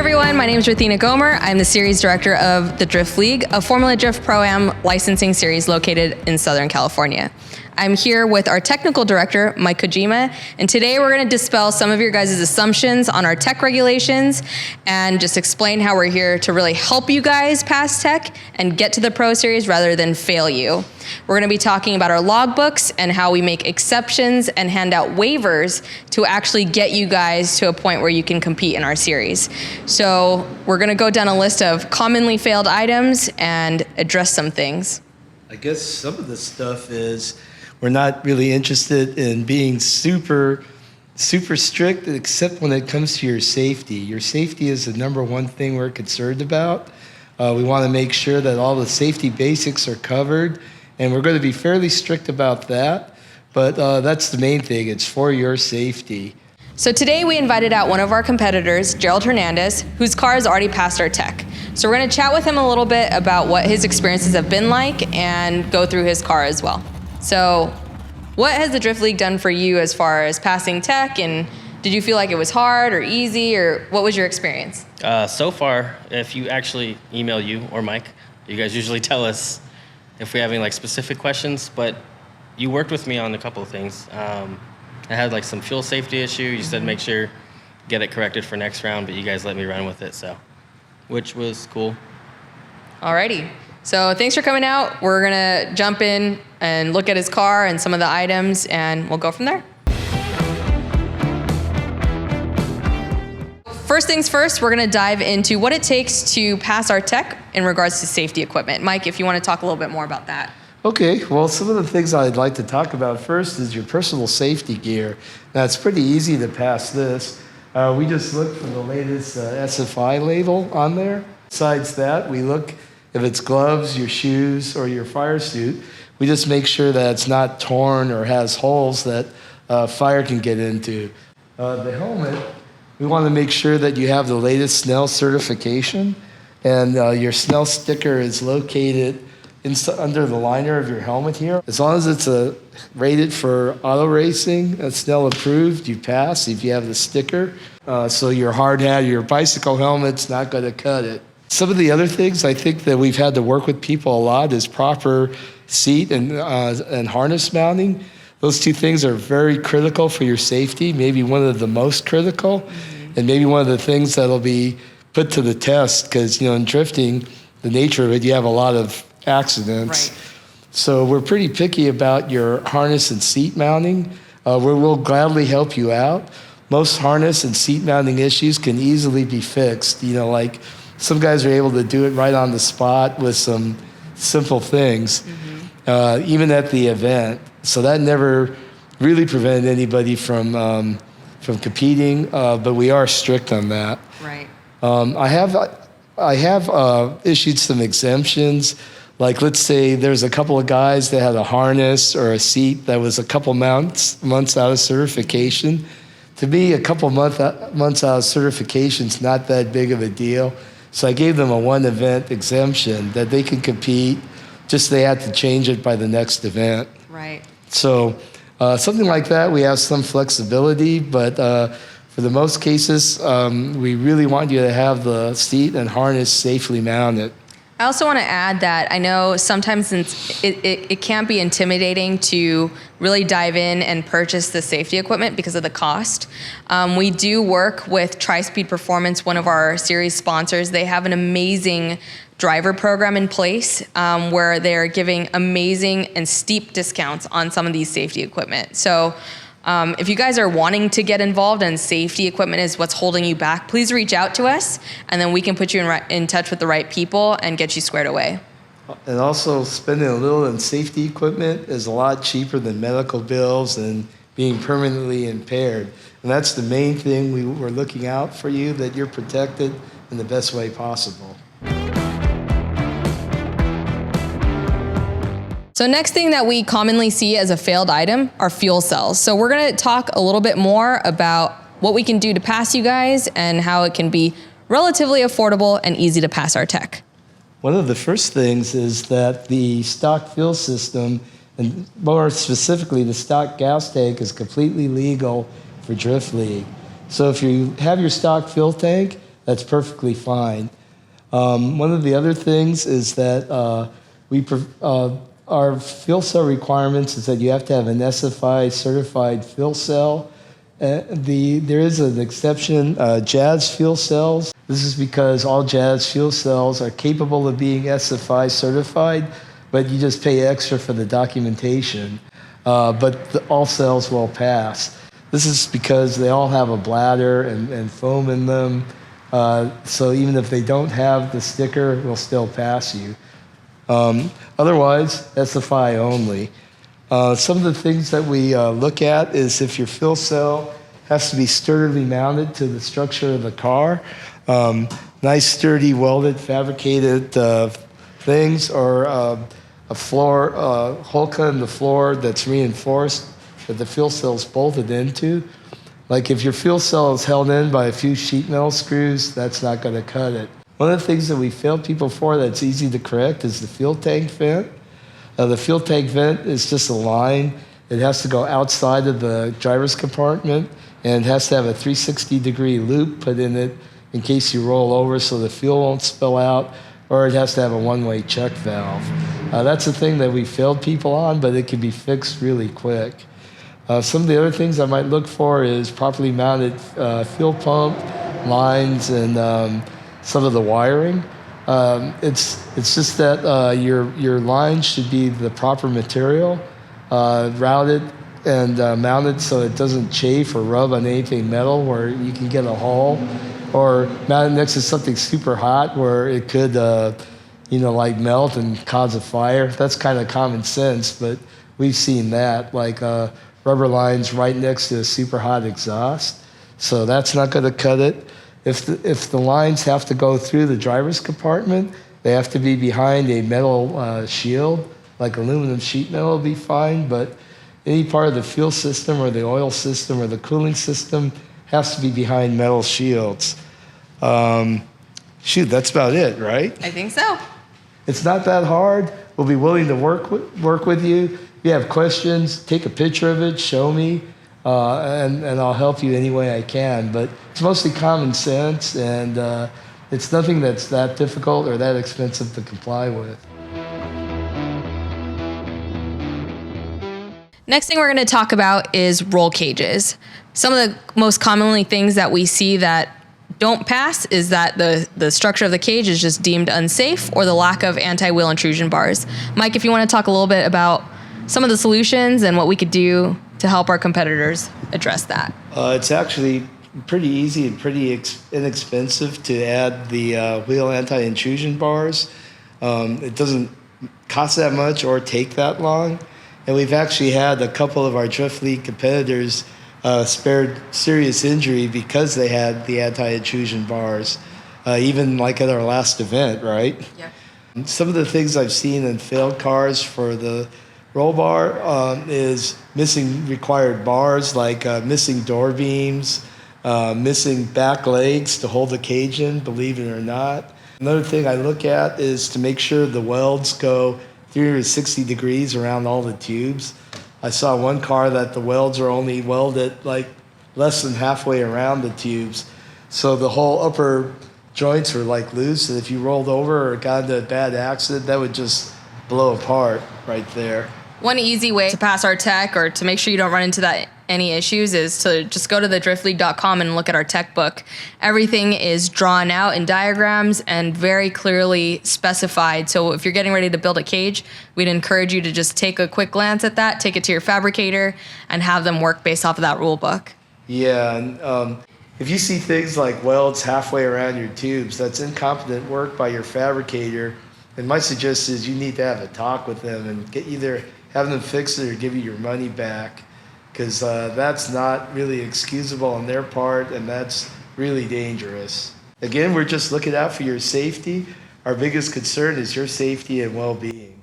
everyone, my name is Rathina Gomer. I'm the series director of the Drift League, a FormulaDRIFT Pro-Am licensing series located in Southern California. I'm here with our technical director, Mike Kojima, and today we're going to dispel some of your guys' assumptions on our tech regulations and just explain how we're here to really help you guys pass tech and get to the Pro Series rather than fail you. We're going to be talking about our logbooks and how we make exceptions and hand out waivers to actually get you guys to a point where you can compete in our series. So we're going to go down a list of commonly failed items and address some things. I guess some of the stuff is we're not really interested in being super strict, except when it comes to your safety. Your safety is the number one thing we're concerned about. We want to make sure that all the safety basics are covered, and we're going to be fairly strict about that. But that's the main thing. It's for your safety. So today we invited out one of our competitors, Gerald Hernandez, whose car has already passed our tech. So we're going to chat with him a little bit about what his experiences have been like and go through his car as well. So what has the Drift League done for you as far as passing tech, and did you feel like it was hard or easy, or what was your experience? So far, if you actually email you or Mike, you guys usually tell us if we're having like specific questions, but you worked with me on a couple of things. I had like some fuel safety issue. You said make sure get it corrected for next round, but you guys let me run with it, so which was cool. Alrighty. So thanks for coming out. We're gonna jump in and look at his car and some of the items, and we'll go from there. First things first, we're gonna dive into what it takes to pass our tech in regards to safety equipment. Mike, if you wanna talk a little bit more about that. Okay, well, some of the things I'd like to talk about first is your personal safety gear. Now, it's pretty easy to pass this. We just look for the latest SFI label on there. Besides that, we look if it's gloves, your shoes, or your fire suit. We just make sure that it's not torn or has holes that fire can get into. The helmet, we want to make sure that you have the latest Snell certification, and your Snell sticker is located under the liner of your helmet here. As long as it's rated for auto racing, that's Snell approved, you pass if you have the sticker. So your hard hat, your bicycle helmet's not going to cut it. Some of the other things I think that we've had to work with people a lot is proper seat and harness mounting. Those two things are very critical for your safety, maybe one of the most critical, and maybe one of the things that'll be put to the test, because in drifting, the nature of it, you have a lot of accidents. Right. So we're pretty picky about your harness and seat mounting. We'll gladly help you out. Most harness and seat mounting issues can easily be fixed. Like some guys are able to do it right on the spot with some simple things, even at the event. So that never really prevented anybody from competing, but we are strict on that. Right. I have issued some exemptions. Like, let's say there's a couple of guys that had a harness or a seat that was a couple months out of certification. To me, a couple months out of certification is not that big of a deal. So I gave them a one event exemption that they can compete, just they had to change it by the next event. Right. So something like that, we have some flexibility, but for the most cases, we really want you to have the seat and harness safely mounted. I also want to add that I know sometimes it can be intimidating to really dive in and purchase the safety equipment because of the cost. We do work with Tri-Speed Performance, one of our series sponsors. They have an amazing driver program in place where they're giving amazing and steep discounts on some of these safety equipment. So if you guys are wanting to get involved and safety equipment is what's holding you back, please reach out to us, and then we can put you in touch with the right people and get you squared away. And also, spending a little on safety equipment is a lot cheaper than medical bills and being permanently impaired. And that's the main thing we're looking out for you, that you're protected in the best way possible. So next thing that we commonly see as a failed item are fuel cells. So we're gonna talk a little bit more about what we can do to pass you guys and how it can be relatively affordable and easy to pass our tech. One of the first things is that the stock fuel system, and more specifically the stock gas tank, is completely legal for Drift League. So if you have your stock fuel tank, that's perfectly fine. One of the other things is that our fuel cell requirements is that you have to have an SFI certified fuel cell. There is an exception, Jazz fuel cells. This is because all Jazz fuel cells are capable of being SFI certified, but you just pay extra for the documentation. All cells will pass. This is because they all have a bladder and foam in them. So even if they don't have the sticker, they'll still pass you. Otherwise, SFI only. Some of the things that we look at is if your fuel cell has to be sturdily mounted to the structure of the car. Nice, sturdy, welded, fabricated things, or a floor, hole cut in the floor that's reinforced that the fuel cell's bolted into. Like if your fuel cell is held in by a few sheet metal screws, that's not going to cut it. One of the things that we fail people for that's easy to correct is the fuel tank vent. The fuel tank vent is just a line. It has to go outside of the driver's compartment, and it has to have a 360-degree loop put in it in case you roll over so the fuel won't spill out, or it has to have a one-way check valve. That's the thing that we failed people on, but it can be fixed really quick. Some of the other things I might look for is properly mounted fuel pump, lines, and some of the wiring. It's just that your lines should be the proper material, routed and mounted so it doesn't chafe or rub on anything metal where you can get a hole, or mounted next to something super hot where it could like melt and cause a fire. That's kind of common sense, but we've seen that, like rubber lines right next to a super hot exhaust. So that's not going to cut it. If the lines have to go through the driver's compartment, they have to be behind a metal shield, like aluminum sheet metal will be fine, but any part of the fuel system or the oil system or the cooling system has to be behind metal shields. That's about it, right? I think so. It's not that hard. We'll be willing to work with you. If you have questions, take a picture of it, show me, and I'll help you any way I can. But it's mostly common sense, and it's nothing that's that difficult or that expensive to comply with. Next thing we're going to talk about is roll cages. Some of the most commonly things that we see that don't pass is that the structure of the cage is just deemed unsafe, or the lack of anti-wheel intrusion bars. Mike, if you want to talk a little bit about some of the solutions and what we could do to help our competitors address that. It's actually pretty easy and pretty inexpensive to add the wheel anti-intrusion bars. It doesn't cost that much or take that long. And we've actually had a couple of our Drift League competitors spared serious injury because they had the anti-intrusion bars, even like at our last event, right? Yeah. Some of the things I've seen in failed cars for the roll bar is missing required bars, like missing door beams, missing back legs to hold the cage in, believe it or not. Another thing I look at is to make sure the welds go 360 degrees around all the tubes. I saw one car that the welds are only welded like less than halfway around the tubes. So the whole upper joints are like loose, and if you rolled over or got into a bad accident, that would just blow apart right there. One easy way to pass our tech, or to make sure you don't run into any issues, is to just go to the driftleague.com and look at our tech book. Everything is drawn out in diagrams and very clearly specified. So if you're getting ready to build a cage, we'd encourage you to just take a quick glance at that, take it to your fabricator, and have them work based off of that rule book. Yeah, and if you see things like welds halfway around your tubes, that's incompetent work by your fabricator. And my suggestion is you need to have a talk with them and either have them fix it or give you your money back, because that's not really excusable on their part, and that's really dangerous. Again, we're just looking out for your safety. Our biggest concern is your safety and well-being.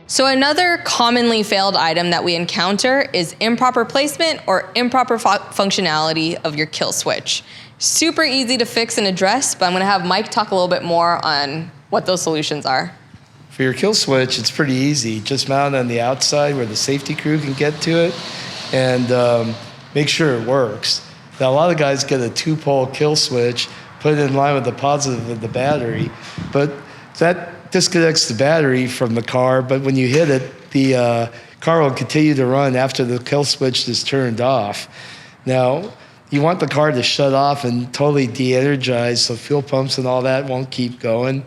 So another commonly failed item that we encounter is improper placement or improper functionality of your kill switch. Super easy to fix and address, but I'm going to have Mike talk a little bit more on what those solutions are. For your kill switch, it's pretty easy. Just mount it on the outside where the safety crew can get to it, and make sure it works. Now, a lot of guys get a 2-pole kill switch, put it in line with the positive of the battery, but that disconnects the battery from the car, but when you hit it, the car will continue to run after the kill switch is turned off. Now, you want the car to shut off and totally de-energize so fuel pumps and all that won't keep going.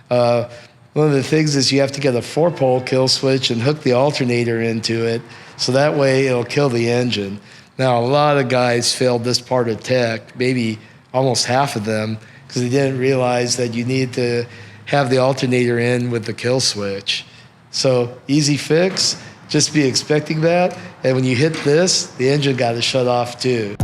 One of the things is you have to get a 4-pole kill switch and hook the alternator into it, so that way it'll kill the engine. Now, a lot of guys failed this part of tech, maybe almost half of them, because they didn't realize that you need to have the alternator in with the kill switch. So easy fix, just be expecting that, and when you hit this, the engine got to shut off too.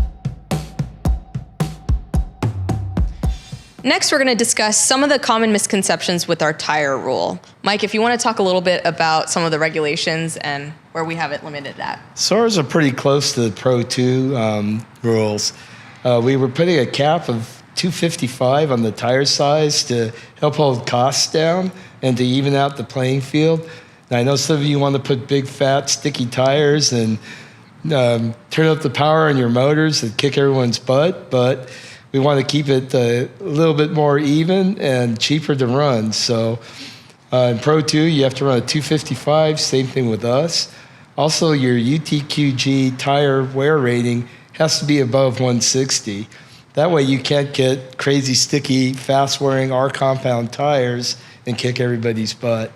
Next, we're going to discuss some of the common misconceptions with our tire rule. Mike, if you want to talk a little bit about some of the regulations and where we have it limited at. So ours are pretty close to the Pro2 rules. We were putting a cap of 255 on the tire size to help hold costs down and to even out the playing field. Now, I know some of you want to put big, fat, sticky tires and turn up the power on your motors and kick everyone's butt, but we want to keep it a little bit more even and cheaper to run. So in Pro2, you have to run a 255, same thing with us. Also, your UTQG tire wear rating has to be above 160. That way you can't get crazy, sticky, fast-wearing R-compound tires and kick everybody's butt.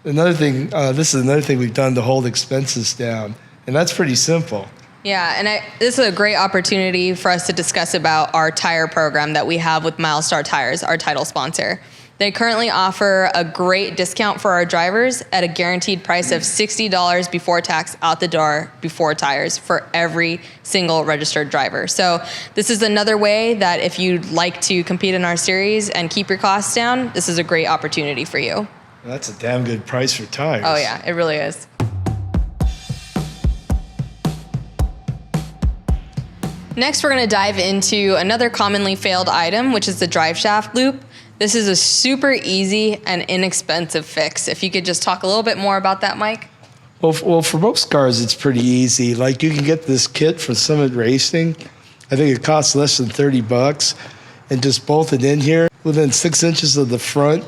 Another thing, this is another thing we've done to hold expenses down, and that's pretty simple. Yeah, and this is a great opportunity for us to discuss about our tire program that we have with Milestar Tires, our title sponsor. They currently offer a great discount for our drivers at a guaranteed price of $60 before tax out the door before tires for every single registered driver. So this is another way that if you'd like to compete in our series and keep your costs down, this is a great opportunity for you. That's a damn good price for tires. Oh yeah, it really is. Next, we're going to dive into another commonly failed item, which is the Driveshaft Loop. This is a super easy and inexpensive fix. If you could just talk a little bit more about that, Mike. Well, for most cars, it's pretty easy. Like, you can get this kit from Summit Racing. I think it costs less than $30, and just bolt it in here within 6 inches of the front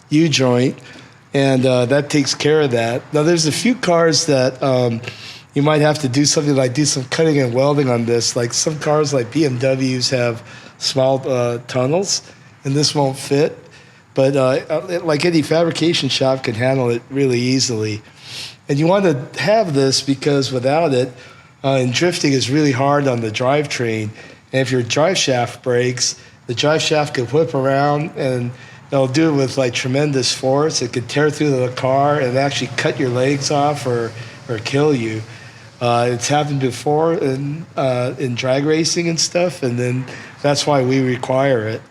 U-joint, and that takes care of that. Now, there's a few cars that you might have to do something like do some cutting and welding on this. Like some cars like BMWs have small tunnels, and this won't fit. But like any fabrication shop can handle it really easily. And you want to have this because without it, and drifting is really hard on the drivetrain. And if your drive shaft breaks, the drive shaft could whip around and it'll do it with like tremendous force. It could tear through the car and actually cut your legs off or kill you. It's happened before in drag racing and stuff, and then that's why we require it.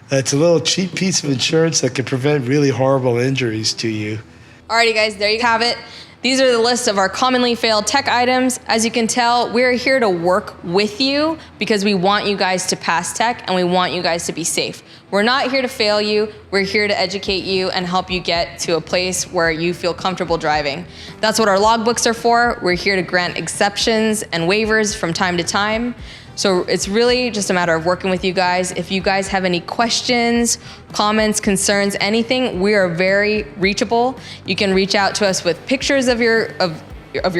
It's a little cheap piece of insurance that can prevent really horrible injuries to you. Alrighty guys, there you have it. These are the list of our commonly failed tech items. As you can tell, we're here to work with you because we want you guys to pass tech and we want you guys to be safe. We're not here to fail you. We're here to educate you and help you get to a place where you feel comfortable driving. That's what our logbooks are for. We're here to grant exceptions and waivers from time to time. So it's really just a matter of working with you guys. If you guys have any questions, comments, concerns, anything, we are very reachable. You can reach out to us with pictures of your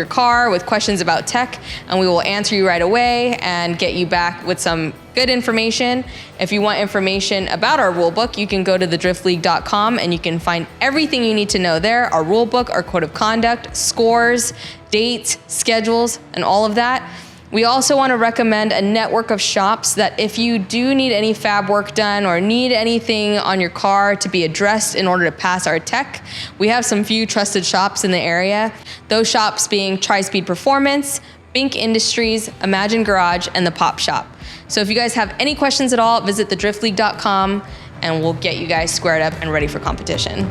car, with questions about tech, and we will answer you right away and get you back with some good information. If you want information about our rulebook, you can go to thedriftleague.com and you can find everything you need to know there, our rulebook, our code of conduct, scores, dates, schedules, and all of that. We also want to recommend a network of shops that if you do need any fab work done or need anything on your car to be addressed in order to pass our tech, we have some few trusted shops in the area. Those shops being Tri-Speed Performance, Bink Industries, Imagine Garage, and the Pop Shop. So if you guys have any questions at all, visit thedriftleague.com and we'll get you guys squared up and ready for competition.